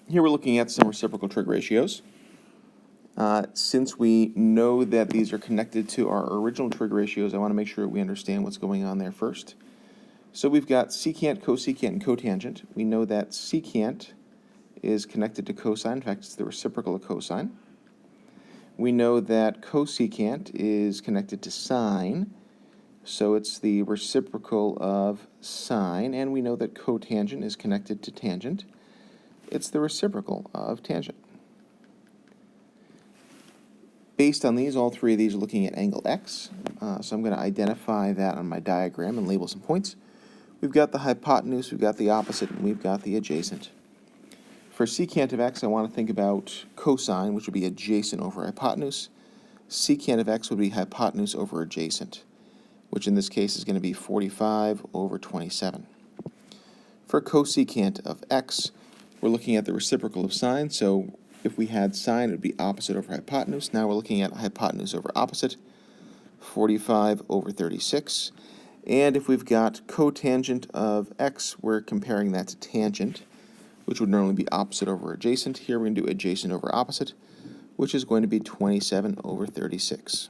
Here we're looking at some reciprocal trig ratios. Since we know that these are connected to our original trig ratios, I want to make sure we understand what's going on there first. So we've got secant, cosecant, and cotangent. We know that secant is connected to cosine. In fact, it's the reciprocal of cosine. We know that cosecant is connected to sine, so it's the reciprocal of sine. And we know that cotangent is connected to tangent. It's the reciprocal of tangent. Based on these, all three of these are looking at angle x, so I'm going to identify that on my diagram and label some points. We've got the hypotenuse, we've got the opposite, and we've got the adjacent. For secant of x, I want to think about cosine, which would be adjacent over hypotenuse. Secant of x would be hypotenuse over adjacent, which in this case is going to be 45 over 27. For cosecant of x, we're looking at the reciprocal of sine, so if we had sine, it would be opposite over hypotenuse. Now we're looking at hypotenuse over opposite, 45 over 36. And if we've got cotangent of x, we're comparing that to tangent, which would normally be opposite over adjacent. Here we're going to do adjacent over opposite, which is going to be 27 over 36.